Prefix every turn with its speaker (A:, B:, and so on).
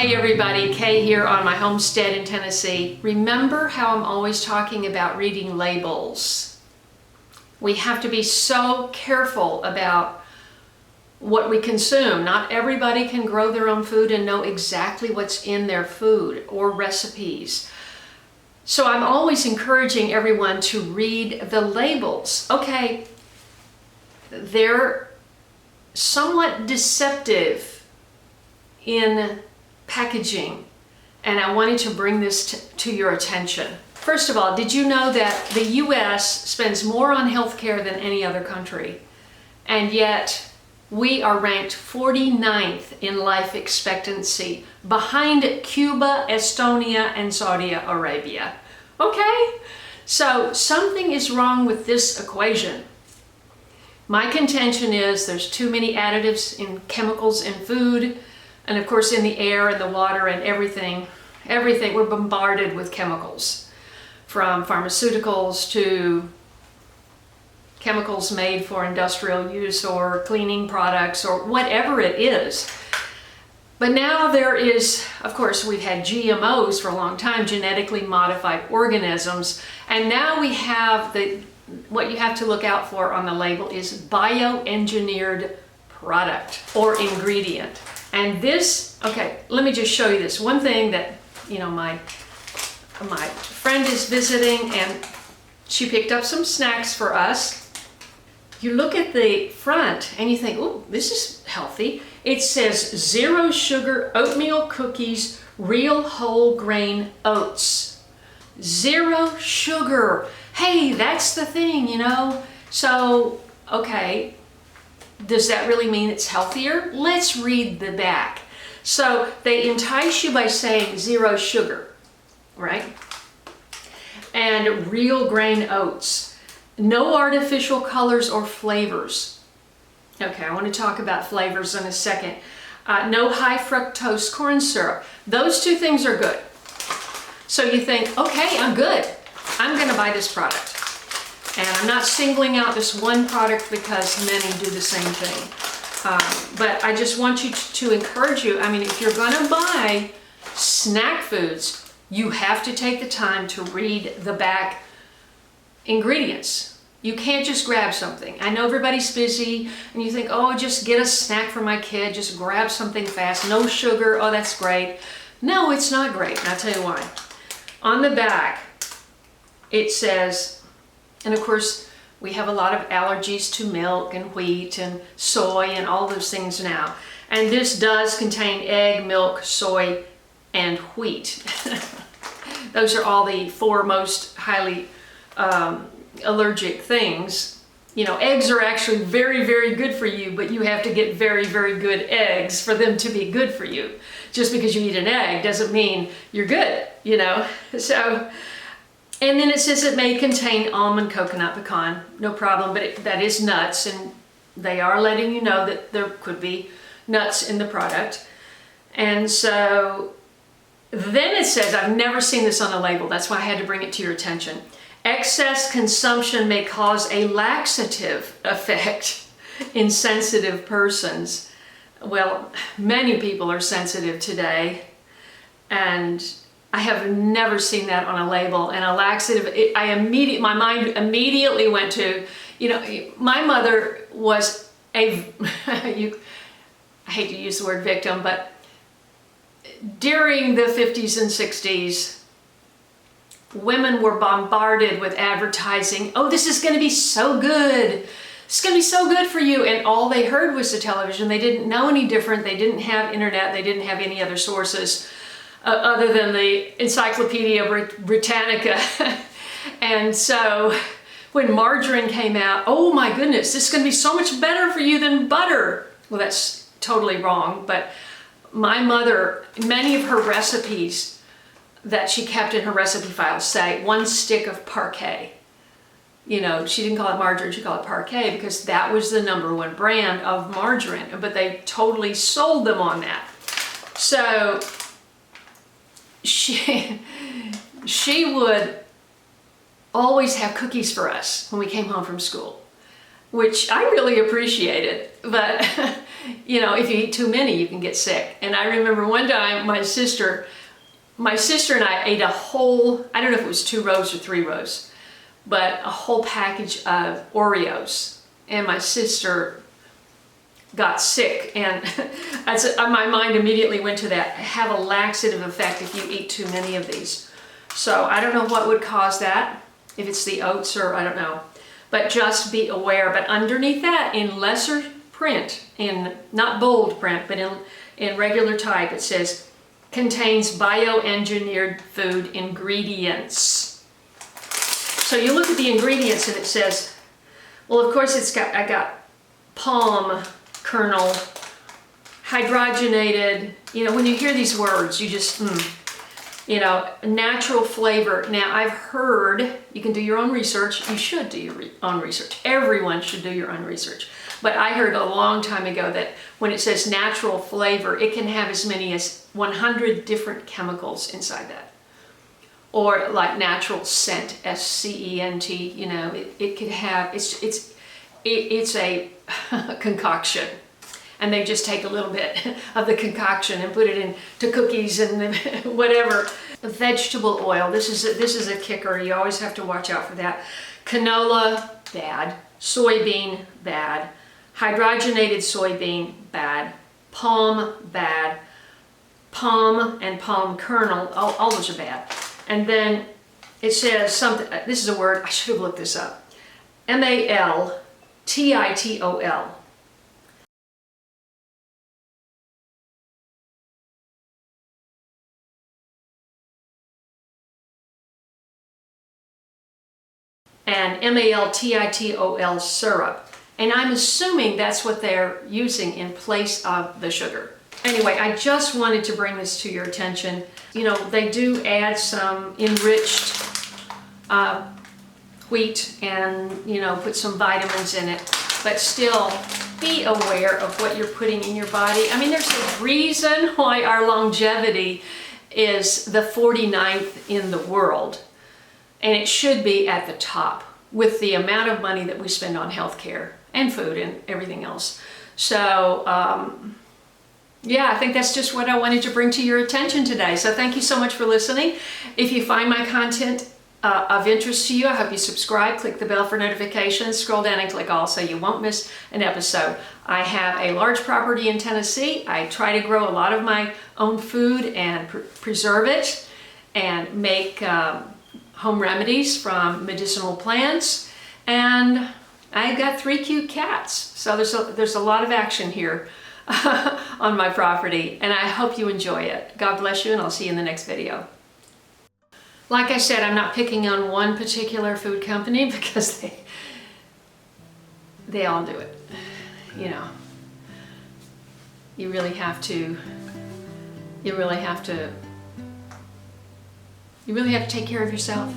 A: Hey everybody, Kay here on my homestead in Tennessee. Remember how I'm always talking about reading labels? We have to be so careful about what we consume. Not everybody can grow their own food and know exactly what's in their food or recipes. So I'm always encouraging everyone to read the labels. Okay, they're somewhat deceptive in packaging, and I wanted to bring this to your attention. First of all, did you know that the US spends more on healthcare than any other country? And yet we are ranked 49th in life expectancy, behind Cuba, Estonia, and Saudi Arabia. Okay? So something is wrong with this equation. My contention is there's too many additives in chemicals in food, and of course in the air and the water and everything. We're bombarded with chemicals, from pharmaceuticals to chemicals made for industrial use or cleaning products or whatever it is. But now there is, of course, we've had GMOs for a long time, genetically modified organisms, and now we have what you have to look out for on the label is bioengineered product or ingredient. And this, okay, let me just show you this. One thing that, my friend is visiting and she picked up some snacks for us. You look at the front and you think, oh, this is healthy. It says 0 sugar oatmeal cookies, real whole grain oats. 0 sugar. Hey, that's the thing, So, okay, does that really mean it's healthier? Let's read the back. So they entice you by saying 0 sugar, right? And real grain oats. No artificial colors or flavors. Okay, I want to talk about flavors in a second. No high fructose corn syrup. Those two things are good. So you think, okay, I'm good. I'm going to buy this product. And I'm not singling out this one product because many do the same thing. But I just want you to encourage you. I mean, if you're going to buy snack foods, you have to take the time to read the back ingredients. You can't just grab something. I know everybody's busy and you think, oh, just get a snack for my kid, just grab something fast, no sugar, oh, that's great. No, it's not great, and I'll tell you why. On the back, it says, and of course, we have a lot of allergies to milk and wheat and soy and all those things now. And this does contain egg, milk, soy, and wheat. Those are all the 4 most highly allergic things. Eggs are actually very, very good for you, but you have to get very, very good eggs for them to be good for you. Just because you eat an egg doesn't mean you're good, So, and then it says it may contain almond, coconut, pecan, no problem, but that is nuts, and they are letting you know that there could be nuts in the product. And so then it says, I've never seen this on a label, that's why I had to bring it to your attention. Excess consumption may cause a laxative effect in sensitive persons. Well, many people are sensitive today, and I have never seen that on a label. And a laxative, my mind immediately went to, my mother was I hate to use the word victim, but during the 50s and 60s, women were bombarded with advertising. Oh, this is going to be so good. It's going to be so good for you. And all they heard was the television. They didn't know any different. They didn't have internet. They didn't have any other sources other than the Encyclopedia Britannica. And so when margarine came out, oh my goodness, this is going to be so much better for you than butter. Well, that's totally wrong. But my mother, many of her recipes that she kept in her recipe file say 1 stick of parquet. She didn't call it margarine, she called it parquet because that was the #1 brand of margarine, but they totally sold them on that. So she would always have cookies for us when we came home from school, which I really appreciated. But you know, if you eat too many, you can get sick. And I remember one time my sister and I ate a whole, I don't know if it was 2 rows or 3 rows, but a whole package of Oreos. And my sister got sick, and my mind immediately went to that. Have a laxative effect if you eat too many of these. So I don't know what would cause that, if it's the oats or I don't know. But just be aware. But underneath that, in lesser print, in not bold print, but in regular type, it says, contains bioengineered food ingredients. So you look at the ingredients and it says, well, of course I got palm kernel, hydrogenated, you know, when you hear these words, you just, you know, natural flavor. Now, I've heard, you can do your own research. You should do your own research. Everyone should do your own research. But I heard a long time ago that when it says natural flavor, it can have as many as 100 different chemicals inside that. Or like natural scent, S-C-E-N-T, you know, it could have, it's a concoction. And they just take a little bit of the concoction and put it into cookies and whatever. Vegetable oil, this is a kicker. You always have to watch out for that. Canola, bad. Soybean, bad. Hydrogenated soybean, bad. Palm, bad. Palm and palm kernel, all those are bad. And then it says something, this is a word, I should have looked this up. M-A-L-T-I-T-O-L. And M-A-L-T-I-T-O-L syrup. And I'm assuming that's what they're using in place of the sugar. Anyway, I just wanted to bring this to your attention. You know, they do add some enriched wheat and, you know, put some vitamins in it, but still be aware of what you're putting in your body. I mean, there's a reason why our longevity is the 49th in the world, and it should be at the top with the amount of money that we spend on healthcare and food and everything else. So, yeah, I think that's just what I wanted to bring to your attention today. So thank you so much for listening. If you find my content of interest to you, I hope you subscribe, click the bell for notifications, scroll down and click all so you won't miss an episode. I have a large property in Tennessee. I try to grow a lot of my own food and preserve it and make home remedies from medicinal plants. And I've got 3 cute cats. So there's a lot of action here on my property, and I hope you enjoy it. God bless you, and I'll see you in the next video. Like I said, I'm not picking on one particular food company because they all do it. You know, you really have to take care of yourself.